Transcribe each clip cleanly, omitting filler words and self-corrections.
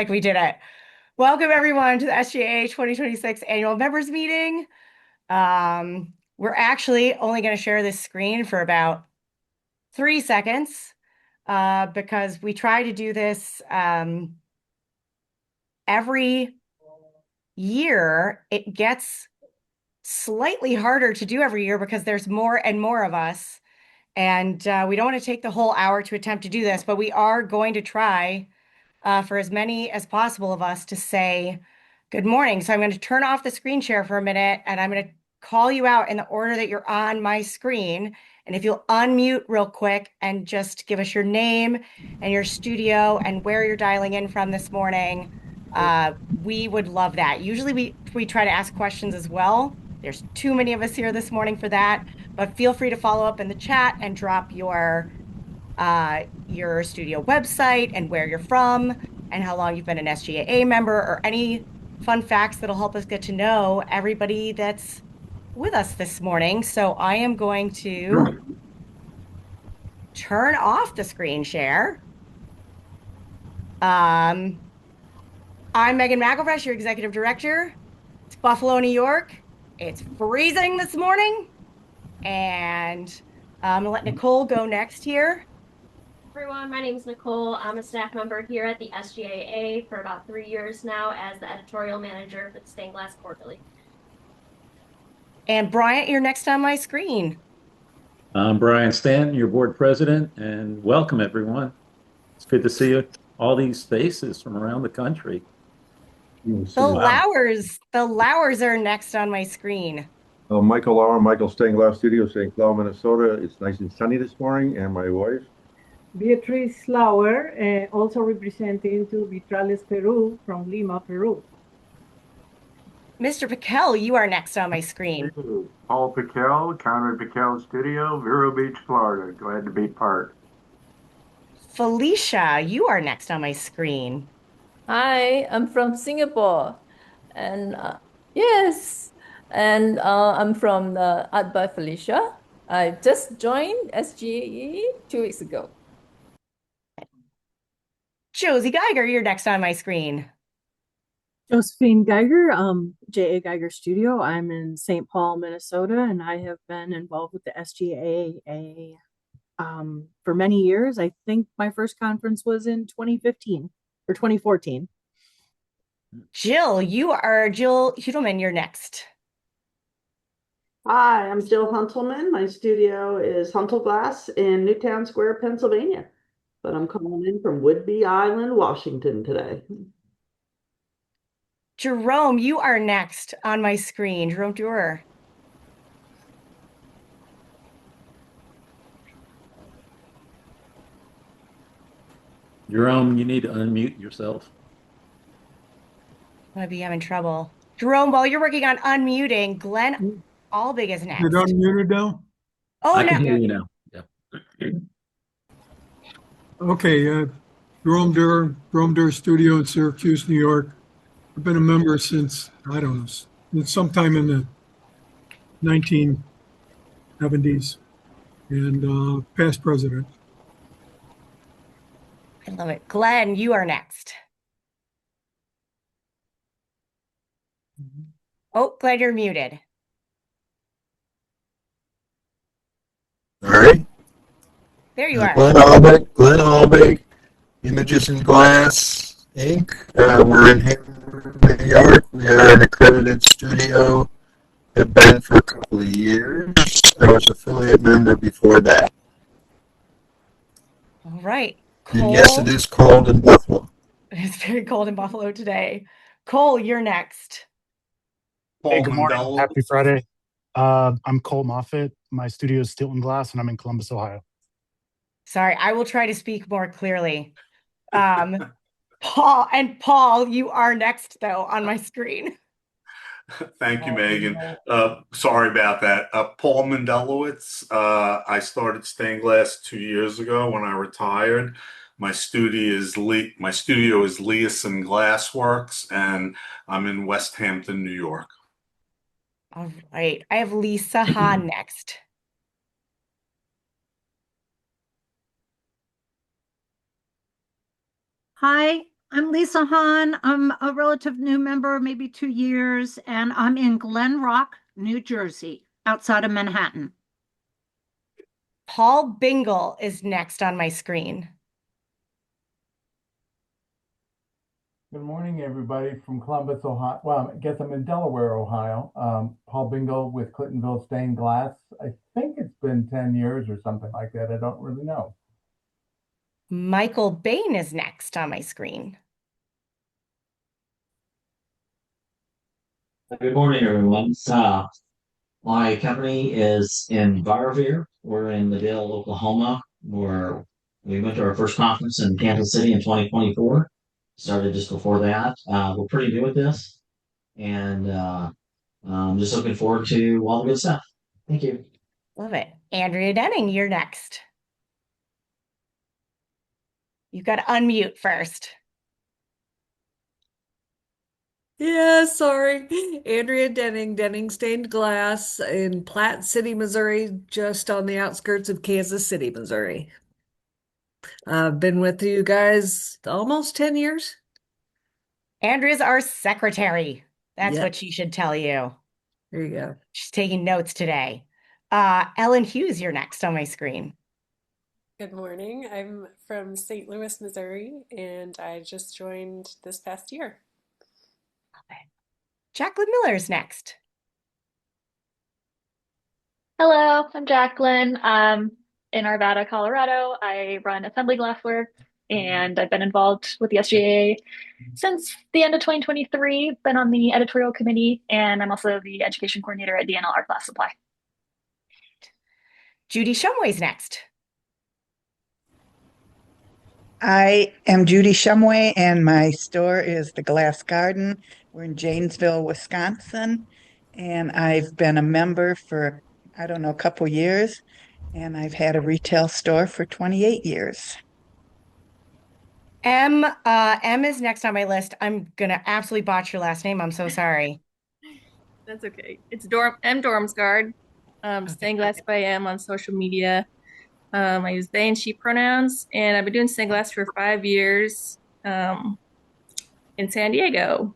Like we did it. Welcome everyone to the SGAA 2026 annual members meeting. We're actually only going to share this screen for about 3 seconds because we try to do this every year. It gets slightly harder to do every year because there's more and more of us. And we don't want to take the whole hour to attempt to do this, but we are going to try for as many as possible of us to say good morning. So I'm going to turn off the screen share for a minute and I'm going to call you out in the order that you're on my screen. And if you'll unmute real quick and just give us your name and your studio and where you're dialing in from this morning, we would love that. Usually we try to ask questions as well. There's too many of us here this morning for that, but feel free to follow up in the chat and drop your studio website and where you're from and how long you've been an SGAA member or any fun facts that'll help us get to know everybody that's with us this morning. So I am going to turn off the screen share. I'm Megan McElfresh, your executive director. It's Buffalo, New York. It's freezing this morning. And I'm gonna let Nicole go next here. Everyone, my name is Nicole. I'm a staff member here at the SGAA for about 3 years now as the editorial manager for the Stained Glass Quarterly. And Bryant, you're next on my screen. I'm Brian Stanton, your board president, and welcome everyone. It's good to see all these faces from around the country. The Lowers are next on my screen. Michael Lauer, Michael Stained Glass Studio, St. Cloud, Minnesota. It's nice and sunny this morning, and my wife. Beatriz Lauer, also representing to Vitrales, Peru, from Lima, Peru. Mr. Piquel, you are next on my screen. Paul Piquel, Conrad Piquel Studio, Vero Beach, Florida. Glad to be part. Felicia, you are next on my screen. Hi, I'm from Singapore. And yes, and I'm from Art by Felicia. I just joined SGAE 2 weeks ago. Josie Geiger, you're next on my screen. Josephine Geiger, J.A. Geiger Studio. I'm in St. Paul, Minnesota, and I have been involved with the SGAA for many years. I think my first conference was in 2015 or 2014. Jill Hudelman, you're next. Hi, I'm Jill Huntelman. My studio is Huntel Glass in Newtown Square, Pennsylvania, but I'm calling in from Whidbey Island, Washington today. Jerome, you are next on my screen. Jerome Durer. Jerome, you need to unmute yourself. I might be having trouble. Jerome, while you're working on unmuting, Glenn Albig is next. Is it unmuted now? Oh, I can hear you now. Yeah. Okay, Jerome Durr Studio in Syracuse, New York. I've been a member since, I don't know, since sometime in the 1970s and past president. I love it. Glenn, you are next. Oh, Glenn, you're muted. All right. There you are. Glenn Albig, Images in Glass, Inc. We're in Hamburg, New York. We are an accredited studio. Have been for a couple of years. I was affiliate member before that. All right. Cole, and yes, it is cold in Buffalo. It's very cold in Buffalo today. Cole, you're next. Hey, good morning. Happy Friday. I'm Cole Moffitt. My studio is Stilton Glass, and I'm in Columbus, Ohio. Sorry, I will try to speak more clearly. Paul, you are next, though, on my screen. Thank you, Megan. Sorry about that. Paul Mendelowitz. I started Stained Glass 2 years ago when I retired. My studio is Leeson Glassworks, and I'm in West Hampton, New York. All right. I have Lisa Hahn next. Hi, I'm Lisa Hahn. I'm a relative new member, maybe 2 years, and I'm in Glen Rock, New Jersey, outside of Manhattan. Paul Bingle is next on my screen. Good morning, everybody from Columbus, Ohio. Well, I guess I'm in Delaware, Ohio. Paul Bingle with Clintonville Stained Glass. I think it's been 10 years or something like that. I don't really know. Michael Bain is next on my screen. Good morning, everyone. My company is in Barvere. We're in Madill, Oklahoma, where we went to our first conference in Kansas City in 2024. Started just before that. We're pretty new at this, and I'm just looking forward to all the good stuff. Thank you. Love it. Andrea Denning, you're next. You've got to unmute first. Yeah, sorry. Andrea Denning, Denning Stained Glass in Platte City, Missouri, just on the outskirts of Kansas City, Missouri. I've been with you guys almost 10 years. Andrea's our secretary. That's Yep. what she should tell you. There you go. She's taking notes today. Ellen Hughes, you're next on my screen. Good morning. I'm from St. Louis, Missouri, and I just joined this past year. Jacqueline Miller's next. Hello, I'm Jacqueline. In Arvada, Colorado. I run assembly glassware, and I've been involved with the SGAA since the end of 2023. Been on the editorial committee, and I'm also the education coordinator at DNL Art Glass Supply. Judy Shumway's next. I am Judy Shumway, and my store is the Glass Garden. We're in Janesville, Wisconsin, and I've been a member for, I don't know, a couple years, and I've had a retail store for 28 years. M is next on my list. I'm gonna absolutely botch your last name. I'm so sorry. That's okay. It's M Dormsgard. Stained Glass by M on social media. I use they and she pronouns, and I've been doing stained glass for 5 years in San Diego.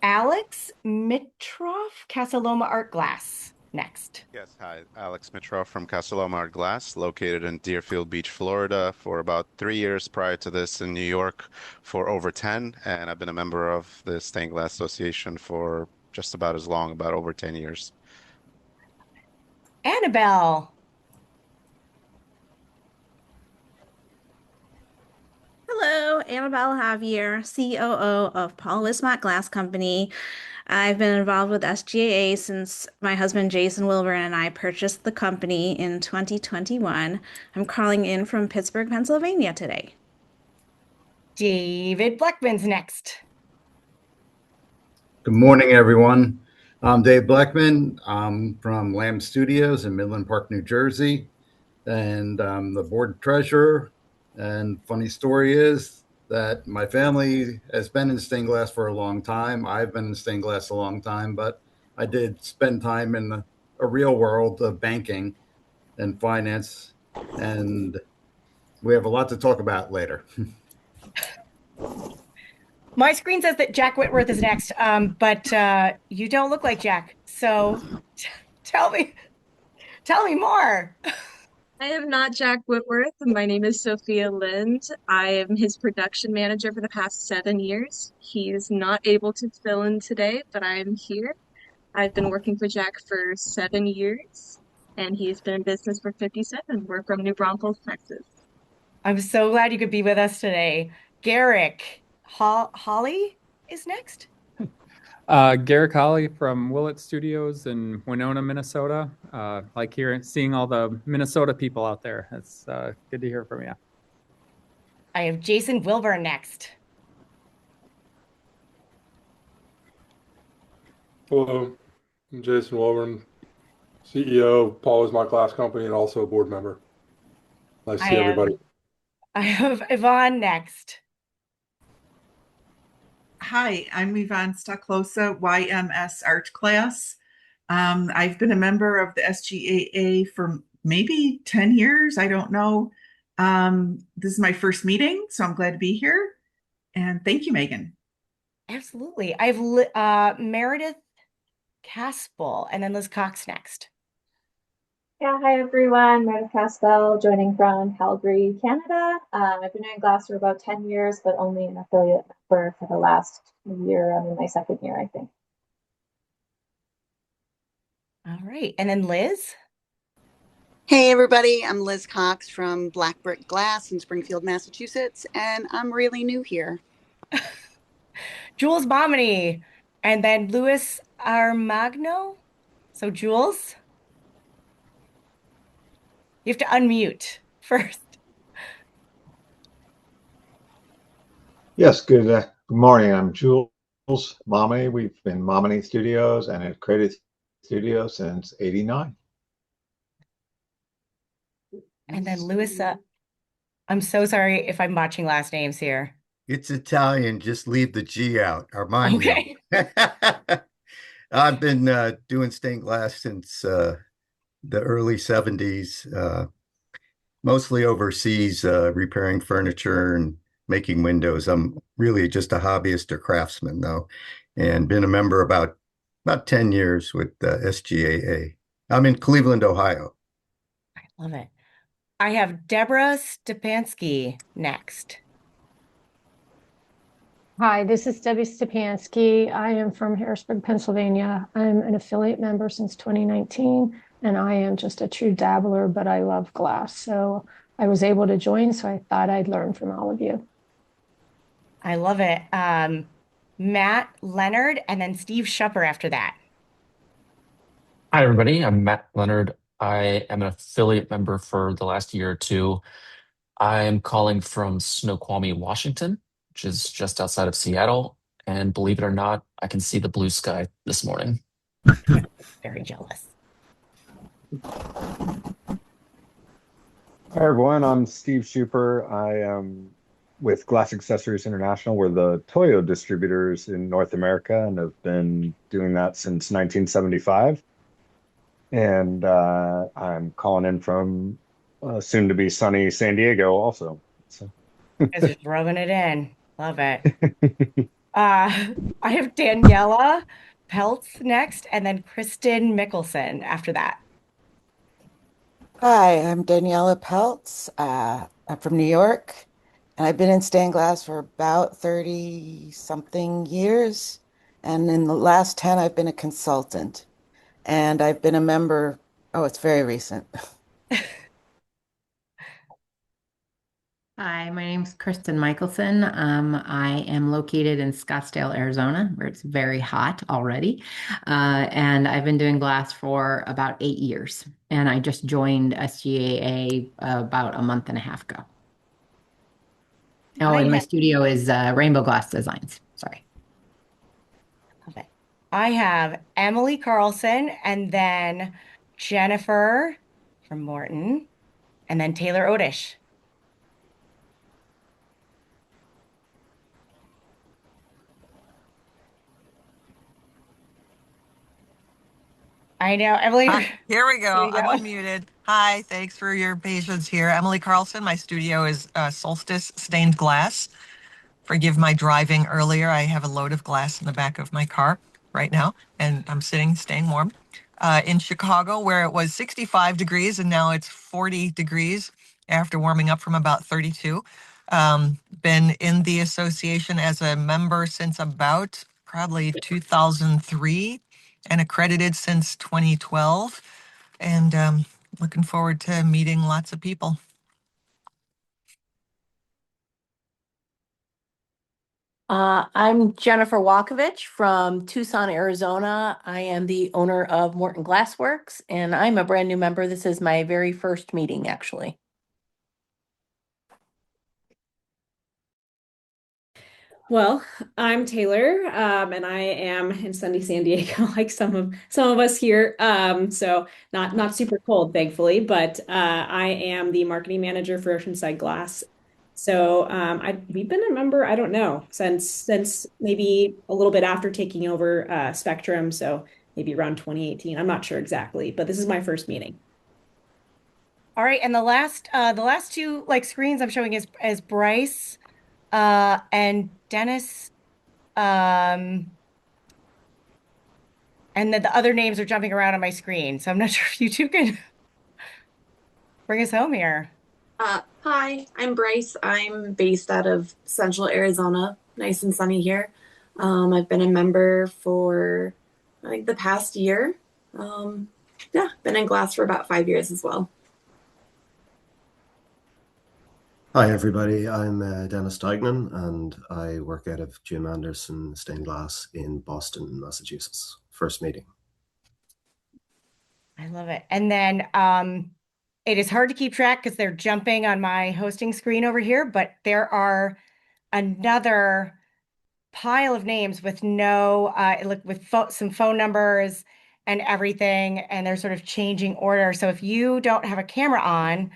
Alex Mitrov, Casaloma Art Glass, next. Yes, hi, Alex Mitrov from Casaloma Art Glass, located in Deerfield Beach, Florida, for about 3 years. Prior to this, in New York for over 10, and I've been a member of the Stained Glass Association for just about as long, about over 10 years. Annabelle. Hello, Annabelle Javier, COO of Paul Wismott Glass Company. I've been involved with SGAA since my husband Jason Wilbur and I purchased the company in 2021. I'm calling in from Pittsburgh, Pennsylvania today. David Blackman's next. Good morning, everyone. I'm Dave Blackman. I'm from Lamb Studios in Midland Park, New Jersey, and I'm the board treasurer. And funny story is that my family has been in stained glass for a long time. I've been in stained glass a long time, but I did spend time in a real world of banking and finance, and we have a lot to talk about later. My screen says that Jack Whitworth is next, but you don't look like Jack. So tell me more. I am not Jack Whitworth. My name is Sophia Lind. I am his production manager for the past 7 years. He is not able to fill in today, but I am here. I've been working for Jack for 7 years, and he's been in business for 57. We're from New Braunfels, Texas. I'm so glad you could be with us today. Garrick Holly is next. Garrick Holly from Willett Studios in Winona, Minnesota. Like seeing all the Minnesota people out there. It's good to hear from you. I have Jason Wilbur next. Hello, I'm Jason Wilburn, CEO of Paul Wismott Glass Company and also a board member. Nice to see everybody. I have Yvonne next. Hi, I'm Yvonne Stocklosa, YMS Art Class. I've been a member of the SGAA for maybe 10 years, I don't know. This is my first meeting, so I'm glad to be here. And thank you, Megan. Absolutely. I have Meredith Caspel and then Liz Cox next. Yeah, hi everyone. Meredith Caspel, joining from Calgary, Canada. I've been doing glass for about 10 years, but only an affiliate member for the last year. I'm in my second year, I think. All right. And then Liz? Hey everybody, I'm Liz Cox from Black Brick Glass in Springfield, Massachusetts, and I'm really new here. Jules Bomini and then Louis Armagno. So Jules, you have to unmute first. Yes, good morning. I'm Jules Momini. We've been Momini Studios and at Creative Studio since '89. And then Louis, I'm so sorry if I'm botching last names here. It's Italian. Just leave the G out. Armagno. Okay. I've been doing stained glass since the early 70s, mostly overseas, repairing furniture and making windows. I'm really just a hobbyist or craftsman, though, and been a member about 10 years with SGAA. I'm in Cleveland, Ohio. I love it. I have Deborah Stepansky next. Hi, this is Debbie Stepansky. I am from Harrisburg, Pennsylvania. I'm an affiliate member since 2019, and I am just a true dabbler, but I love glass. So I was able to join, so I thought I'd learn from all of you. I love it. Matt Leonard and then Steve Shupper after that. Hi, everybody. I'm Matt Leonard. I am an affiliate member for the last year or two. I am calling from Snoqualmie, Washington, which is just outside of Seattle. And believe it or not, I can see the blue sky this morning. Very jealous. Hi, everyone. I'm Steve Schuper. I am with Glass Accessories International. We're the Toyo distributors in North America and have been doing that since 1975. And I'm calling in from soon to be sunny San Diego also. So. Just rubbing it in. Love it. I have Daniela Peltz next and then Kristen Mickelson after that. Hi, I'm Daniela Peltz. I'm from New York, and I've been in stained glass for about 30 something years. And in the last 10, I've been a consultant. And I've been a member, oh, it's very recent. Hi, my name's Kristen Michelson. I am located in Scottsdale, Arizona, where it's very hot already. And I've been doing glass for about 8 years. And I just joined SGAA about a month and a half ago. Oh, and my studio is Rainbow Glass Designs. Sorry. Love it. I have Emily Carlson and then Jennifer from Morton and then Taylor Odish. I know, Emily. Here we go. There you I'm go. unmuted. Hi, thanks for your patience here. Emily Carlson. My studio is Solstice Stained Glass. Forgive my driving earlier. I have a load of glass in the back of my car right now, and I'm sitting, staying warm. In Chicago, where it was 65 degrees and now it's 40 degrees after warming up from about 32. Been in the association as a member since about probably 2003 and accredited since 2012. And looking forward to meeting lots of people. I'm Jennifer Walkovich from Tucson, Arizona. I am the owner of Morton Glassworks, and I'm a brand new member. This is my very first meeting, actually. Well, I'm Taylor, and I am in sunny San Diego, like some of us here. So not super cold, thankfully, but I am the marketing manager for Oceanside Glass. So we've been a member, I don't know, since maybe a little bit after taking over Spectrum, so maybe around 2018. I'm not sure exactly, but this is my first meeting. All right, and the last two like screens I'm showing is Bryce and Dennis. Um and then the other names are jumping around on my screen. So I'm not sure if you two can bring us home here. Hi, I'm Bryce. I'm based out of Central Arizona. Nice and sunny here. I've been a member for like the past year. Yeah, been in glass for about 5 years as well. Hi, everybody. I'm Dennis Dignan, and I work out of Jim Anderson Stained Glass in Boston, Massachusetts. First meeting. I love it. And then it is hard to keep track because they're jumping on my hosting screen over here, but there are another pile of names with no look with some phone numbers and everything, and they're sort of changing order. So if you don't have a camera on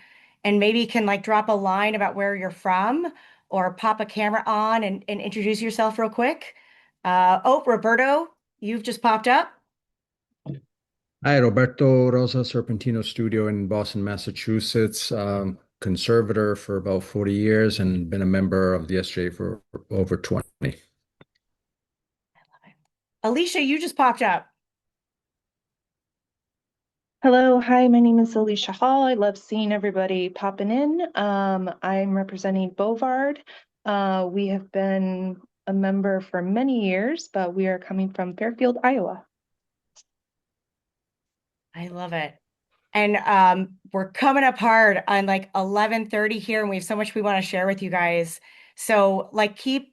and maybe can like drop a line about where you're from or pop a camera on and introduce yourself real quick. Oh, Roberto, you've just popped up. Hi, Roberto Rosa, Serpentino Studio in Boston, Massachusetts. Conservator for about 40 years and been a member of the SGA for over 20. Alicia, you just popped up. Hello, hi, my name is Alicia Hall. I love seeing everybody popping in. I'm representing Bovard. We have been a member for many years, but we are coming from Fairfield, Iowa. I love it. And we're coming up hard on like 11:30 here, and we have so much we want to share with you guys. So like keep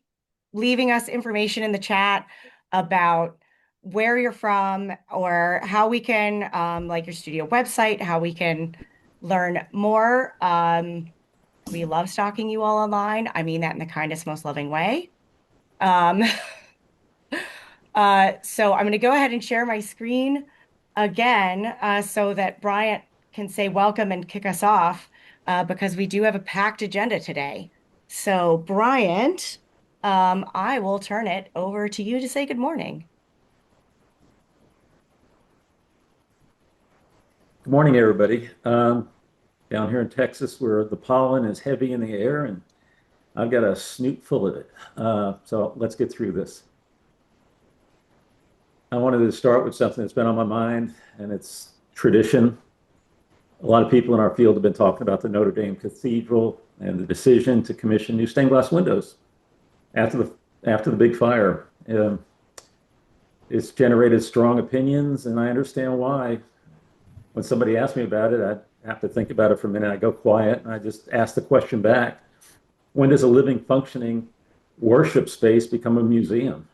leaving us information in the chat about where you're from or how we can like your studio website, how we can learn more. We love stalking you all online. I mean that in the kindest, most loving way. Um, so I'm going to go ahead and share my screen again so that Bryant can say welcome and kick us off because we do have a packed agenda today. So, Bryant, I will turn it over to you to say good morning. Good morning, everybody. Down here in Texas, where the pollen is heavy in the air, and I've got a snoot full of it. So let's get through this. I wanted to start with something that's been on my mind, and it's tradition. A lot of people in our field have been talking about the Notre Dame Cathedral and the decision to commission new stained glass windows after the big fire. It's generated strong opinions, and I understand why. When somebody asks me about it, I have to think about it for a minute. I go quiet, and I just ask the question back: when does a living, functioning worship space become a museum?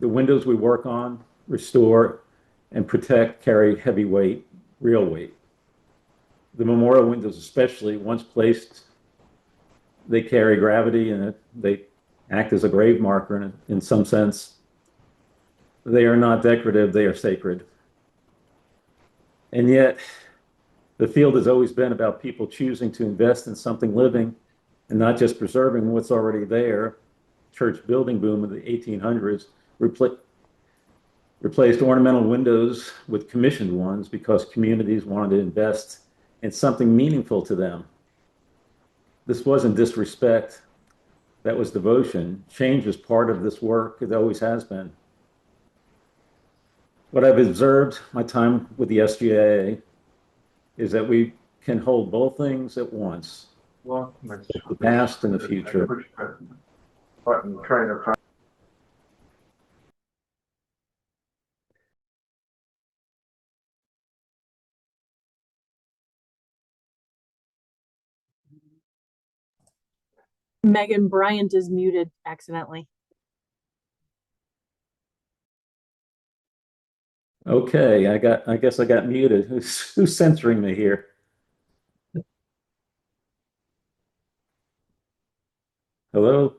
The windows we work on, restore, and protect carry heavy weight, real weight. The memorial windows, especially, once placed, they carry gravity and they act as a grave marker in some sense. They are not decorative, they are sacred. And yet, the field has always been about people choosing to invest in something living and not just preserving what's already there. Church building boom of the 1800s replaced ornamental windows with commissioned ones because communities wanted to invest in something meaningful to them. This wasn't disrespect, that was devotion. Change is part of this work, it always has been. What I've observed my time with the SGAA is that we can hold both things at once, the past and the future. Megan Bryant is muted accidentally. Okay, I guess I got muted. Who's censoring me here? Hello?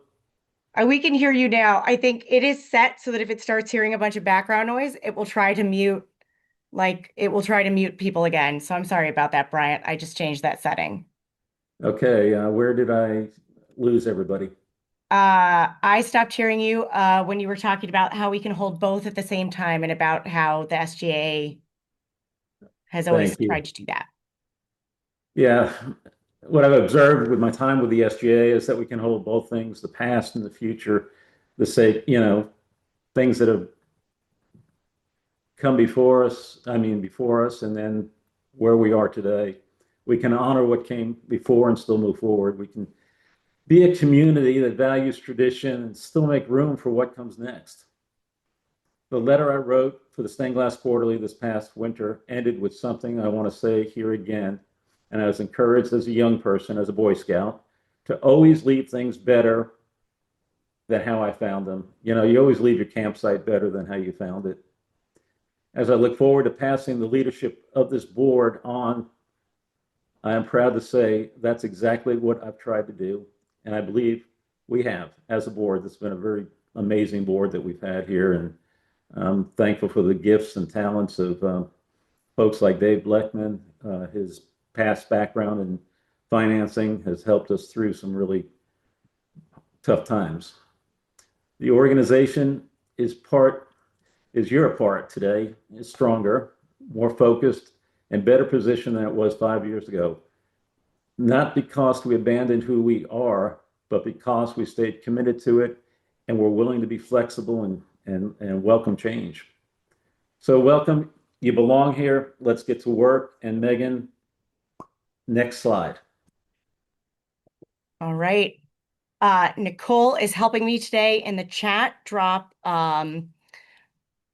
We can hear you now. I think it is set so that if it starts hearing a bunch of background noise, it will try to mute, people again. So I'm sorry about that, Bryant. I just changed that setting. Okay, where did I lose everybody? I stopped hearing you when you were talking about how we can hold both at the same time and about how the SGA has always tried to do that. Yeah, what I've observed with my time with the SGA is that we can hold both things, the past and the future, the say, things that have come before us, and then where we are today. We can honor what came before and still move forward. We can be a community that values tradition and still make room for what comes next. The letter I wrote for the Stained Glass Quarterly this past winter ended with something I want to say here again. And I was encouraged as a young person, as a Boy Scout, to always leave things better than how I found them. You always leave your campsite better than how you found it. As I look forward to passing the leadership of this board on, I am proud to say that's exactly what I've tried to do. And I believe we have, as a board. It's been a very amazing board that we've had here. And I'm thankful for the gifts and talents of folks like Dave Bleckman. His past background in financing has helped us through some really tough times. The organization is your part today, is stronger, more focused, and better positioned than it was 5 years ago. Not because we abandoned who we are, but because we stayed committed to it and we're willing to be flexible and welcome change. So welcome, you belong here. Let's get to work. And Megan, next slide. All right. Nicole is helping me today in the chat drop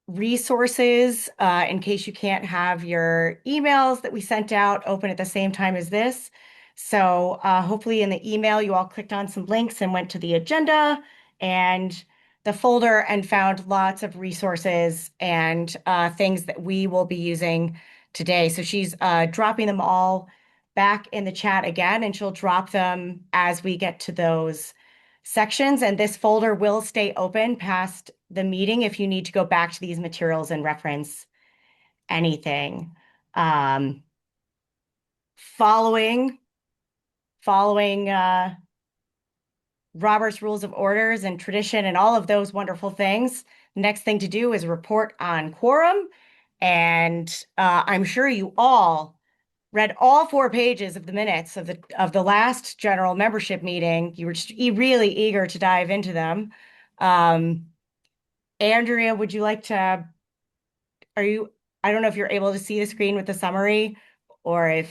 resources in case you can't have your emails that we sent out open at the same time as this. So hopefully in the email, you all clicked on some links and went to the agenda and the folder and found lots of resources and things that we will be using today. So she's dropping them all back in the chat again, and she'll drop them as we get to those sections. And this folder will stay open past the meeting if you need to go back to these materials and reference anything. Following Robert's Rules of Orders and tradition and all of those wonderful things, the next thing to do is report on quorum. And I'm sure you all read all 4 pages of the minutes of the last general membership meeting. You were just really eager to dive into them. Andrea, would you like to, I don't know if you're able to see the screen with the summary or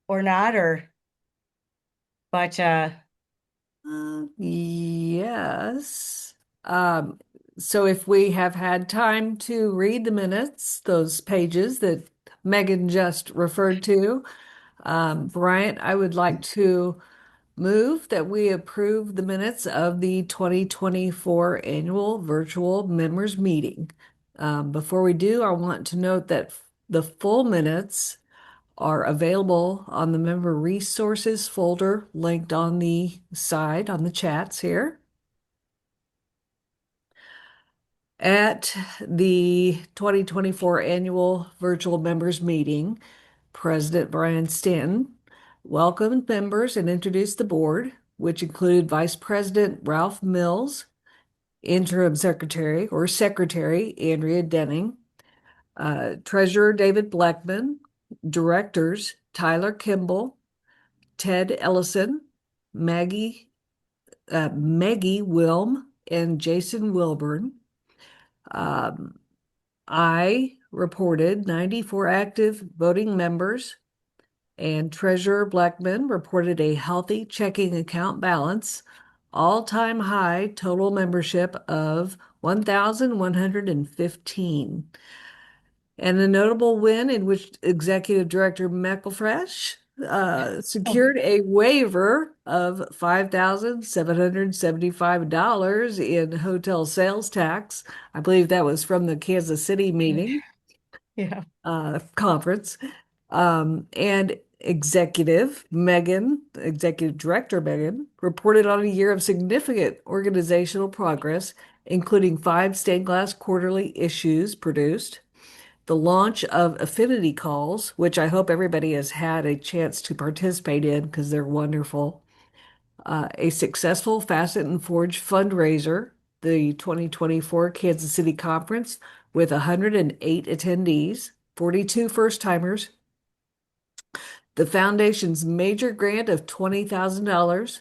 not, but yes. So if we have had time to read the minutes, those pages that Megan just referred to, Bryant, I would like to move that we approve the minutes of the 2024 annual virtual members meeting. Before we do, I want to note that the full minutes are available on the member resources folder linked on the side on the chats here. At the 2024 annual virtual members meeting, President Brian Stanton welcomed members and introduced the board, which included Vice President Ralph Mills, Interim Secretary Andrea Denning, Treasurer David Blackman, Directors Tyler Kimball, Ted Ellison, Maggie Wilm, and Jason Wilburn. I reported 94 active voting members, and Treasurer Blackman reported a healthy checking account balance, all-time high total membership of 1,115. And a notable win in which Executive Director McElfresh secured a waiver of $5,775 in hotel sales tax. I believe that was from the Kansas City meeting. Yeah. Conference. And Executive Director Megan, reported on a year of significant organizational progress, including 5 stained glass quarterly issues produced, the launch of affinity calls, which I hope everybody has had a chance to participate in because they're wonderful, a successful Facet and Forge fundraiser, the 2024 Kansas City Conference with 108 attendees, 42 first-timers, the foundation's major grant of $20,000.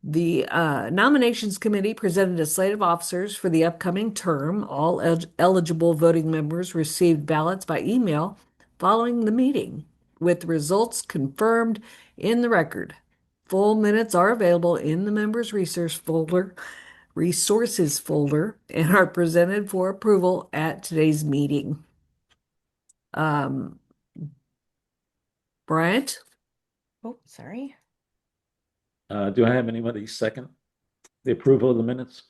The nominations committee presented a slate of officers for the upcoming term. All eligible voting members received ballots by email following the meeting, with results confirmed in the record. Full minutes are available in the members' resources folder, and are presented for approval at today's meeting. Bryant? Oh, sorry. Do I have anybody second the approval of the minutes?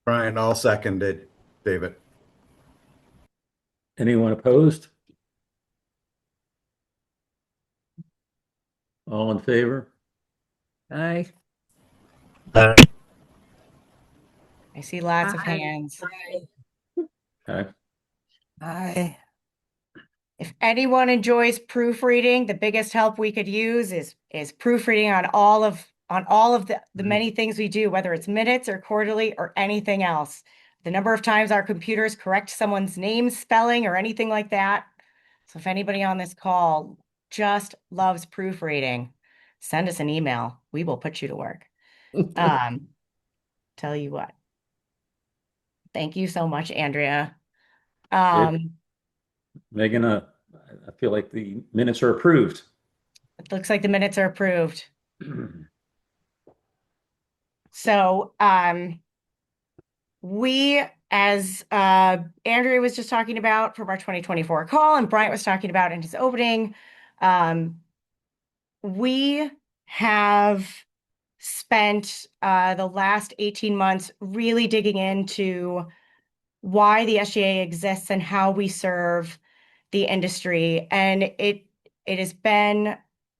Brian, I'll second it, David. Anyone opposed? All in favor? Aye. I see lots of Aye. hands. Okay. Aye. If anyone enjoys proofreading, the biggest help we could use is proofreading on all of the many things we do, whether it's minutes or quarterly or anything else. The number of times our computers correct someone's name spelling or anything like that. So if anybody on this call just loves proofreading, send us an email. We will put you to work. Tell you what. Thank you so much, Andrea. Megan, I feel like the minutes are approved. It looks like the minutes are approved. So we, as Andrea was just talking about from our 2024 call and Bryant was talking about in his opening, we have spent the last 18 months really digging into why the SGAA exists and how we serve the industry. And it has been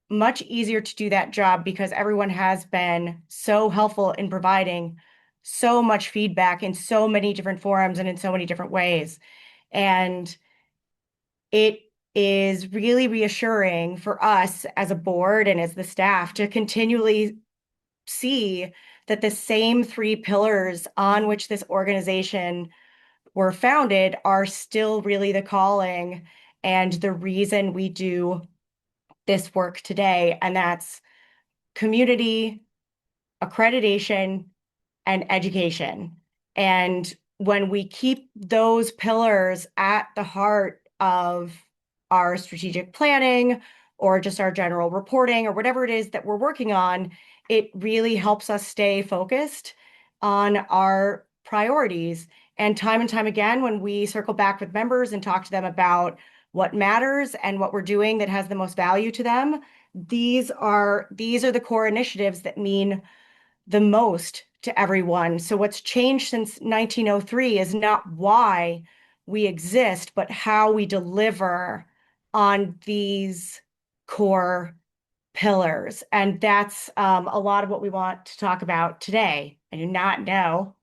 much easier to do that job because everyone has been so helpful in providing so much feedback in so many different forums and in so many different ways. And it is really reassuring for us as a board and as the staff to continually see that the same three pillars on which this organization were founded are still really the calling and the reason we do this work today. And that's community, accreditation, and education. And when we keep those pillars at the heart of our strategic planning or just our general reporting or whatever it is that we're working on, it really helps us stay focused on our priorities. And time again, when we circle back with members and talk to them about what matters and what we're doing that has the most value to them, these are the core initiatives that mean the most to everyone. So what's changed since 1903 is not why we exist, but how we deliver on these core pillars. And that's a lot of what we want to talk about today. I do not know.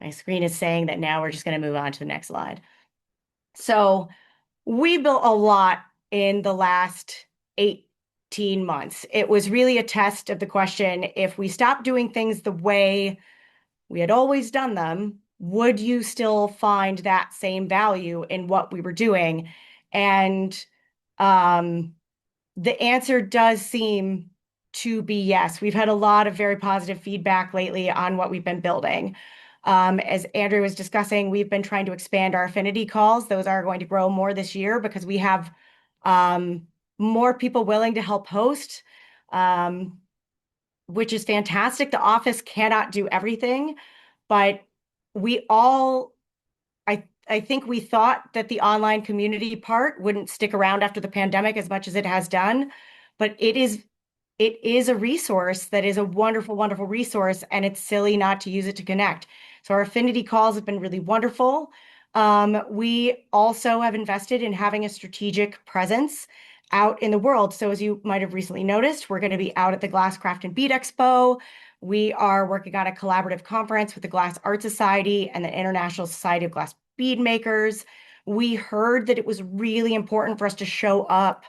My screen is saying that now we're just going to move on to the next slide. So we built a lot in the last 18 months. It was really a test of the question, if we stopped doing things the way we had always done them, would you still find that same value in what we were doing? And the answer does seem to be yes. We've had a lot of very positive feedback lately on what we've been building. As Andrew was discussing, we've been trying to expand our affinity calls. Those are going to grow more this year because we have more people willing to help host, which is fantastic. The office cannot do everything, but I think we thought that the online community part wouldn't stick around after the pandemic as much as it has done, but it is a resource that is a wonderful, wonderful resource, and it's silly not to use it to connect. So our affinity calls have been really wonderful. We also have invested in having a strategic presence out in the world. So as you might have recently noticed, we're going to be out at the Glasscraft and Bead Expo. We are working on a collaborative conference with the Glass Art Society and the International Society of Glass Bead Makers. We heard that it was really important for us to show up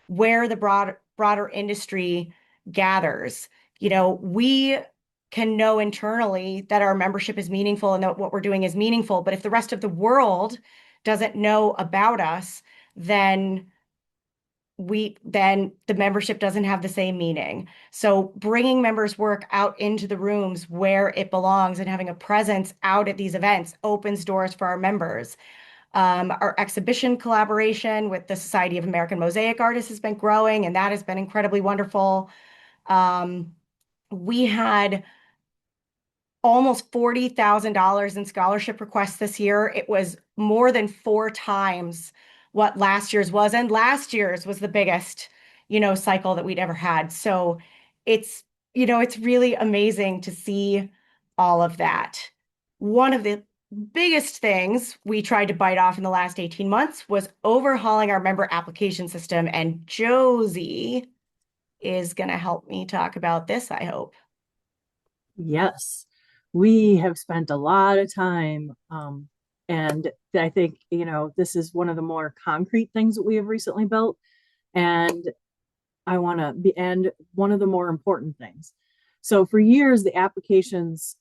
where the broader industry gathers. We can know internally that our membership is meaningful and that what we're doing is meaningful, but if the rest of the world doesn't know about us, then the membership doesn't have the same meaning. So bringing members' work out into the rooms where it belongs and having a presence out at these events opens doors for our members. Our exhibition collaboration with the Society of American Mosaic Artists has been growing, and that has been incredibly wonderful. We had almost $40,000 in scholarship requests this year. It was more than 4 times what last year's was, and last year's was the biggest, cycle that we'd ever had. So it's, it's really amazing to see all of that. One of the biggest things we tried to bite off in the last 18 months was overhauling our member application system, and Josie is going to help me talk about this, I hope. Yes, we have spent a lot of time. And I think, this is one of the more concrete things that we have recently built. And and one of the more important things. So for years, the applications,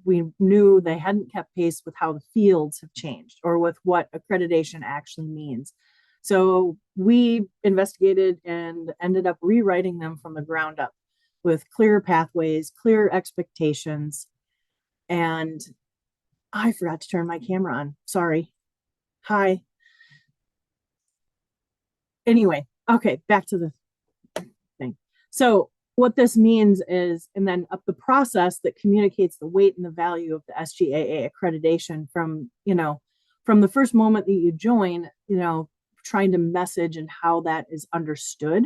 we knew they hadn't kept pace with how the fields have changed or with what accreditation actually means. So we investigated and ended up rewriting them from the ground up with clear pathways, clear expectations. And I forgot to turn my camera on. Sorry. Hi. Anyway, okay, back to the thing. So what this means is, and then up the process that communicates the weight and the value of the SGAA accreditation from the first moment that you join, trying to message and how that is understood.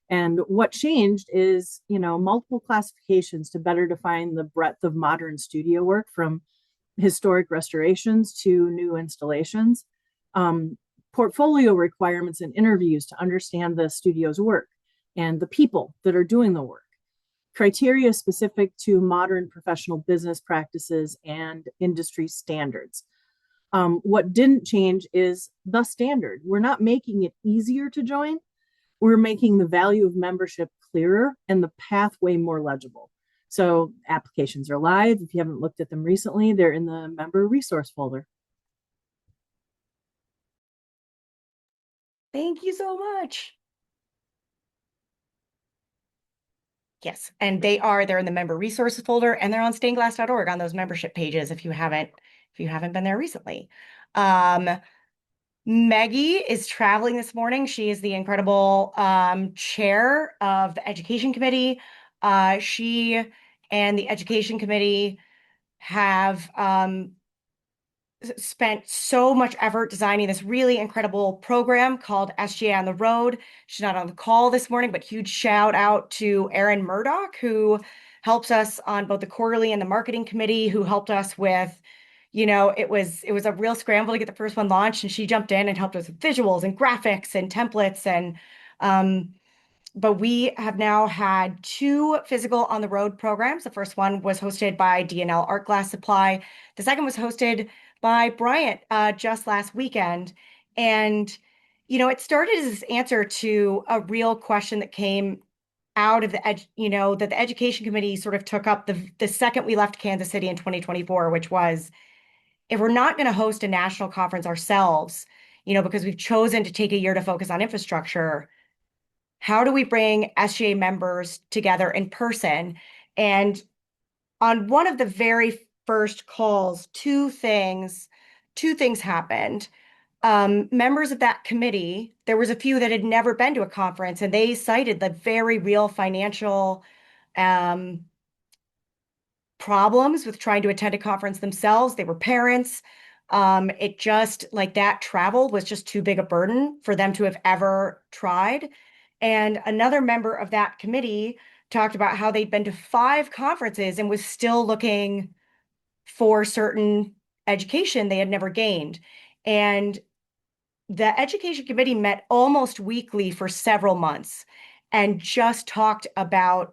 And what changed is, multiple classifications to better define the breadth of modern studio work from historic restorations to new installations, portfolio requirements and interviews to understand the studio's work and the people that are doing the work, criteria specific to modern professional business practices and industry standards. What didn't change is the standard. We're not making it easier to join. We're making the value of membership clearer and the pathway more legible. So applications are live. If you haven't looked at them recently, they're in the member resource folder. Thank you so much. Yes, and they're in the member resources folder, and they're on stainedglass.org on those membership pages if you haven't been there recently. Maggie is traveling this morning. She is the incredible chair of the education committee. She and the education committee have spent so much effort designing this really incredible program called SGA on the Road. She's not on the call this morning, but huge shout out to Erin Murdoch, who helps us on both the quarterly and the marketing committee, who helped us with, it was a real scramble to get the first one launched, and she jumped in and helped us with visuals and graphics and templates. But we have now had 2 physical on the road programs. The first one was hosted by D&L Art Glass Supply. The second was hosted by Bryant just last weekend. And, it started as this answer to a real question that came out of that the education committee sort of took up the second we left Kansas City in 2024, which was, if we're not going to host a national conference ourselves, because we've chosen to take a year to focus on infrastructure, how do we bring SGA members together in person? And on one of the very first calls, two things happened. Members of that committee, there was a few that had never been to a conference, and they cited the very real financial problems with trying to attend a conference themselves. They were parents. It just like that travel was just too big a burden for them to have ever tried. And another member of that committee talked about how they'd been to 5 conferences and was still looking for certain education they had never gained. And the education committee met almost weekly for several months and just talked about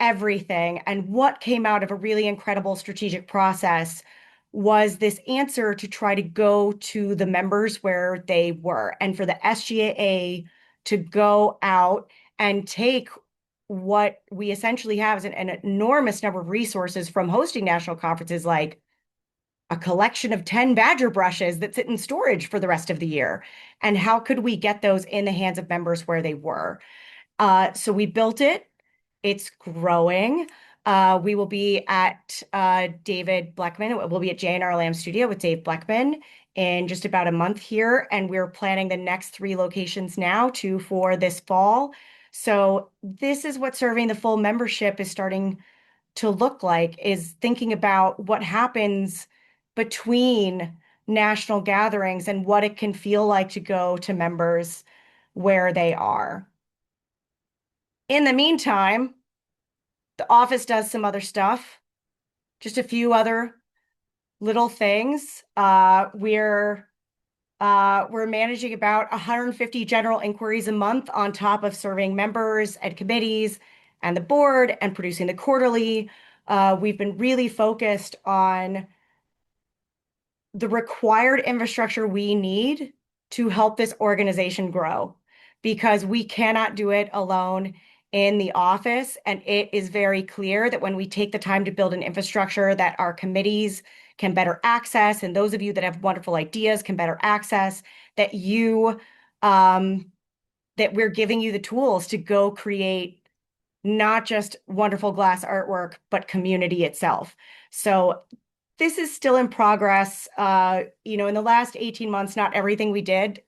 everything. And what came out of a really incredible strategic process was this answer to try to go to the members where they were, and for the SGAA to go out and take what we essentially have as an enormous number of resources from hosting national conferences like a collection of 10 Badger brushes that sit in storage for the rest of the year? And how could we get those in the hands of members where they were? So we built it. It's growing. We will be at David Bleckman. We'll be at J&R Lamb Studio with Dave Bleckman in just about a month here. And we're planning the next 3 locations now, 2 for this fall. So this is what serving the full membership is starting to look like, is thinking about what happens between national gatherings and what it can feel like to go to members where they are. In the meantime, the office does some other stuff, just a few other little things. We're managing about 150 general inquiries a month on top of serving members and committees and the board and producing the quarterly. We've been really focused on the required infrastructure we need to help this organization grow, because we cannot do it alone in the office. And it is very clear that when we take the time to build an infrastructure that our committees can better access, and those of you that have wonderful ideas can better access, that we're giving you the tools to go create not just wonderful glass artwork, but community itself. So this is still in progress. In the last 18 months, not everything we did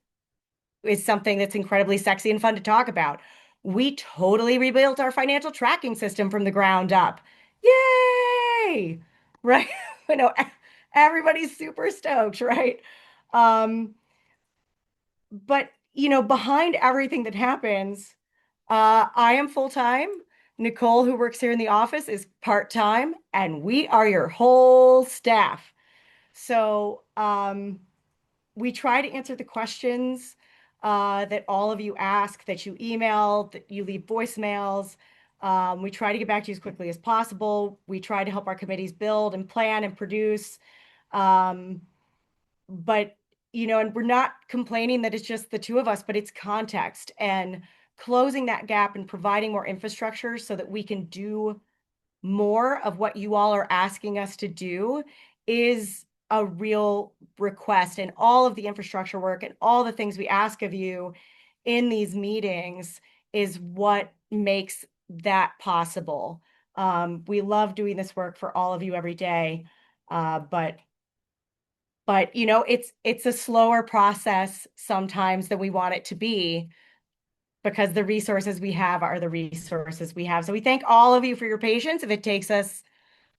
is something that's incredibly sexy and fun to talk about. We totally rebuilt our financial tracking system from the ground up. Yay! Right? Everybody's super stoked, right? But behind everything that happens, I am full-time. Nicole, who works here in the office, is part-time, and we are your whole staff. So we try to answer the questions that all of you ask, that you email, that you leave voicemails. We try to get back to you as quickly as possible. We try to help our committees build and plan and produce. But and we're not complaining that it's just the 2 of us, but it's context and closing that gap and providing more infrastructure so that we can do more of what you all are asking us to do is a real request. And all of the infrastructure work and all the things we ask of you in these meetings is what makes that possible. We love doing this work for all of you every day, but it's a slower process sometimes than we want it to be, because the resources we have are the resources we have. So we thank all of you for your patience if it takes us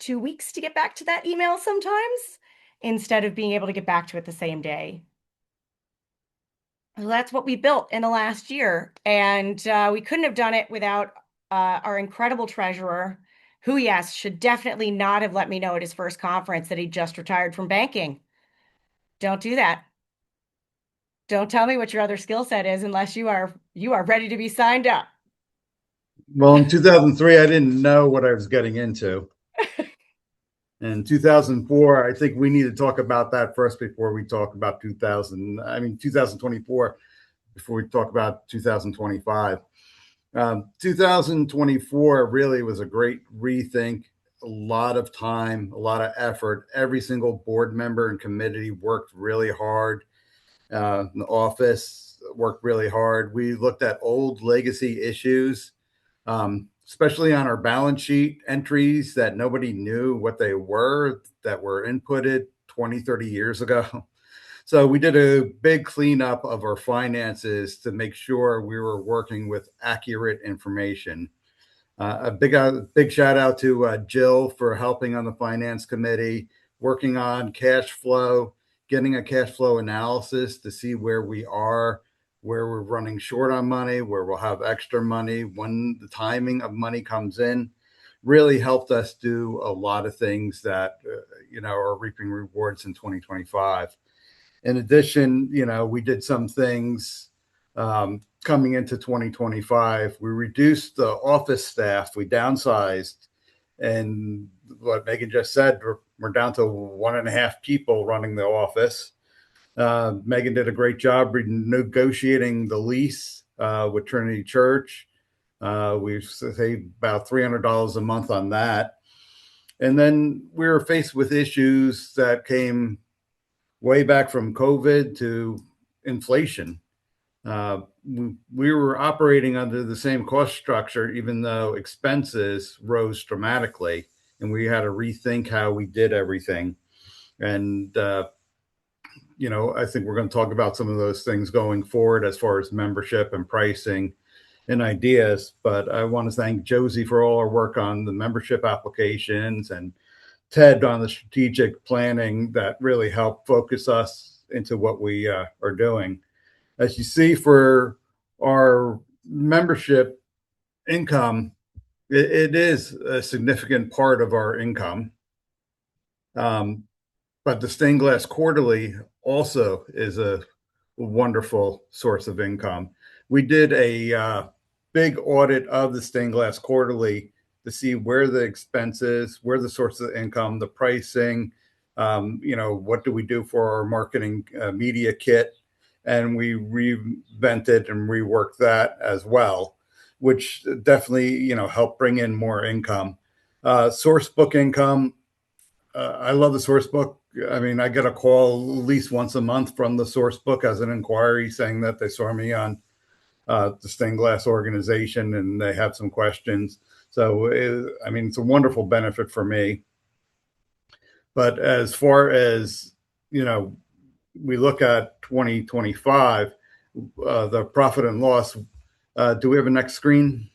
2 weeks to get back to that email sometimes, instead of being able to get back to it the same day. Well, that's what we built in the last year. And we couldn't have done it without our incredible treasurer, who, yes, should definitely not have let me know at his first conference that he just retired from banking. Don't do that. Don't tell me what your other skill set is unless you are ready to be signed up. Well, in 2003, I didn't know what I was getting into. In 2004, I think we need to talk about that first before we talk about 2024, before we talk about 2025. 2024 really was a great rethink, a lot of time, a lot of effort. Every single board member and committee worked really hard. The office worked really hard. We looked at old legacy issues, especially on our balance sheet entries that nobody knew what they were, that were inputted 20, 30 years ago. So we did a big cleanup of our finances to make sure we were working with accurate information. A big shout out to Jill for helping on the finance committee, working on cash flow, getting a cash flow analysis to see where we are, where we're running short on money, where we'll have extra money, when the timing of money comes in. Really helped us do a lot of things that are reaping rewards in 2025. In addition, we did some things coming into 2025. We reduced the office staff, we downsized, and what Megan just said, we're down to 1.5 people running the office. Megan did a great job negotiating the lease with Trinity Church. We've saved about $300 a month on that. And then we were faced with issues that came way back from COVID to inflation. We were operating under the same cost structure, even though expenses rose dramatically, and we had to rethink how we did everything. And I think we're going to talk about some of those things going forward as far as membership and pricing and ideas. But I want to thank Josie for all her work on the membership applications and Ted on the strategic planning that really helped focus us into what we are doing. As you see, for our membership income, it is a significant part of our income. But the Stained Glass Quarterly also is a wonderful source of income. We did a big audit of the Stained Glass Quarterly to see where the expenses, where the source of income, the pricing, what do we do for our marketing media kit, and we reinvented and reworked that as well, which definitely helped bring in more income. Source book income. I love the source book. I mean, I get a call at least once a month from the source book as an inquiry saying that they saw me on the Stained Glass organization and they have some questions. So, it's a wonderful benefit for me. But as far as, we look at 2025, the profit and loss, do we have a next screen?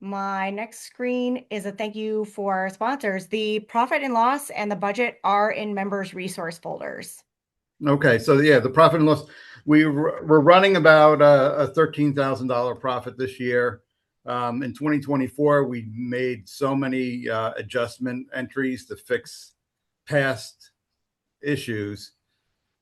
My next screen is a thank you for our sponsors. The profit and loss and the budget are in members' resource folders. Okay, so yeah, the profit and loss, we're running about a $13,000 profit this year. In 2024, we made so many adjustment entries to fix past issues.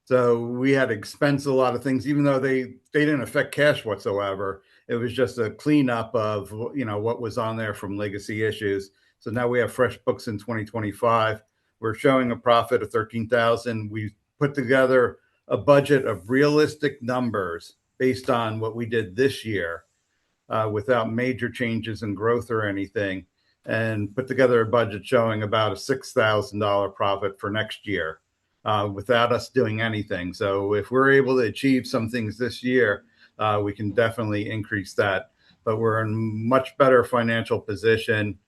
So we had to expense a lot of things, even though they didn't affect cash whatsoever. It was just a cleanup of what was on there from legacy issues. So now we have fresh books in 2025. We're showing a profit of 13,000. We put together a budget of realistic numbers based on what we did this year, without major changes in growth or anything, and put together a budget showing about a $6,000 profit for next year, without us doing anything. So if we're able to achieve some things this year, we can definitely increase that. But we're in much better financial position.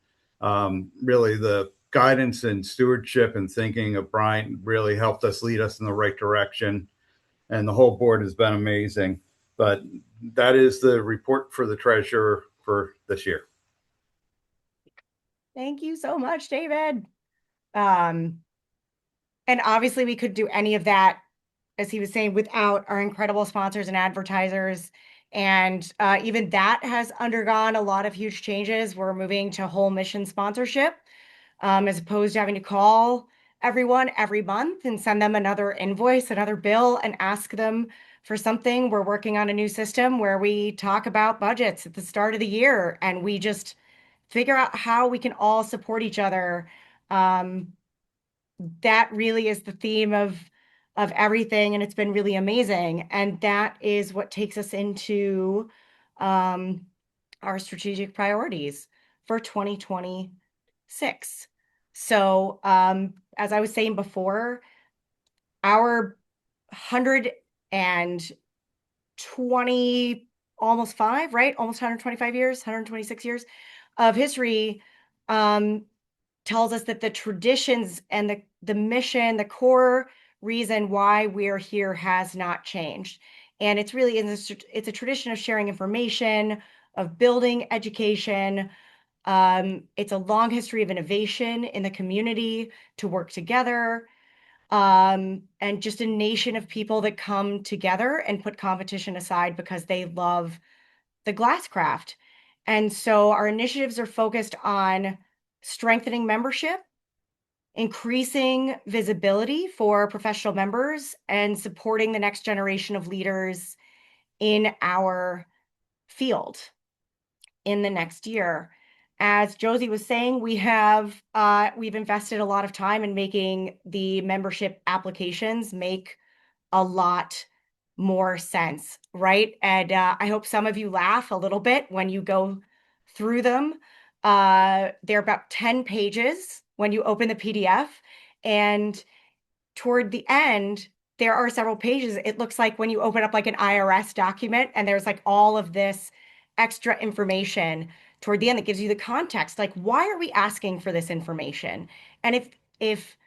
Really, the guidance and stewardship and thinking of Brian really helped us lead us in the right direction. And the whole board has been amazing. But that is the report for the treasurer for this year. Thank you so much, David. And obviously we could do any of that, as he was saying, without our incredible sponsors and advertisers. And even that has undergone a lot of huge changes. We're moving to whole mission sponsorship, as opposed to having to call everyone every month and send them another invoice, another bill, and ask them for something. We're working on a new system where we talk about budgets at the start of the year and we just figure out how we can all support each other. That really is the theme of everything, and it's been really amazing. And that is what takes us into our strategic priorities for 2026. So, as I was saying before, our 120, almost 5, right? Almost 125 years, 126 years of history tells us that the traditions and the mission, the core reason why we're here has not changed. And it's really it's a tradition of sharing information, of building education. It's a long history of innovation in the community to work together, and just a nation of people that come together and put competition aside because they love the glass craft. And so our initiatives are focused on strengthening membership, increasing visibility for professional members, and supporting the next generation of leaders in our field in the next year. As Josie was saying, we've invested a lot of time in making the membership applications make a lot more sense, right? And I hope some of you laugh a little bit when you go through them. They're about 10 pages when you open the PDF. And toward the end, there are several pages. It looks like when you open up like an IRS document and there's like all of this extra information toward the end that gives you the context. Like, why are we asking for this information? And if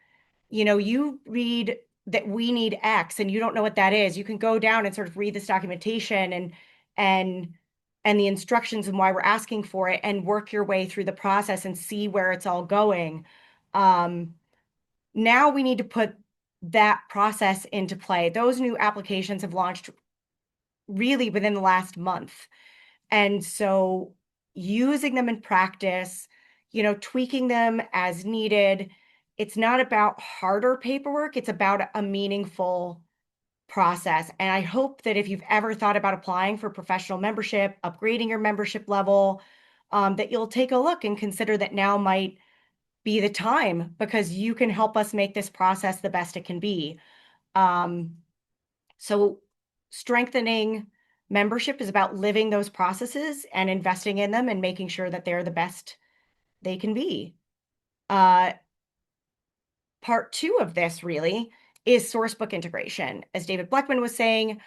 you read that we need X and you don't know what that is, you can go down and sort of read this documentation and and the instructions and why we're asking for it and work your way through the process and see where it's all going. Now we need to put that process into play. Those new applications have launched really within the last month. And so using them in practice, tweaking them as needed. It's not about harder paperwork, it's about a meaningful process. And I hope that if you've ever thought about applying for professional membership, upgrading your membership level, that you'll take a look and consider that now might be the time because you can help us make this process the best it can be. So strengthening membership is about living those processes and investing in them and making sure that they're the best they can be. Part two of this really is sourcebook integration. As David Bleckman was saying,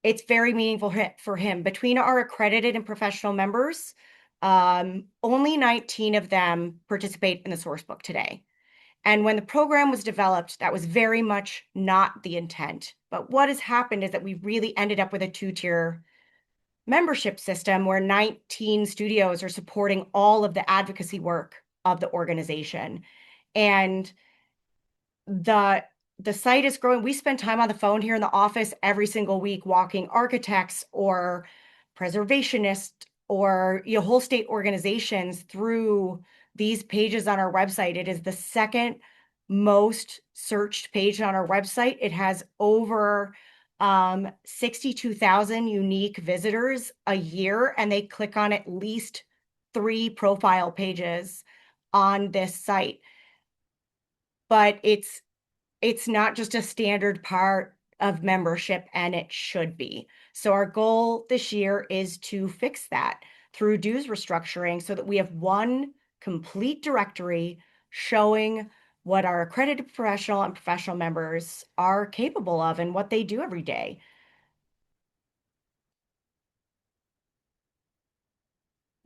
it's very meaningful for him. Between our accredited and professional members, only 19 of them participate in the sourcebook today. And when the program was developed, that was very much not the intent. But what has happened is that we really ended up with a two-tier membership system where 19 studios are supporting all of the advocacy work of the organization. And the site is growing. We spend time on the phone here in the office every single week walking architects or preservationists or whole state organizations through these pages on our website. It is the second most searched page on our website. It has over 62,000 unique visitors a year, and they click on at least 3 profile pages on this site. But it's not just a standard part of membership, and it should be. So our goal this year is to fix that through dues restructuring so that we have one complete directory showing what our accredited professional and professional members are capable of and what they do every day.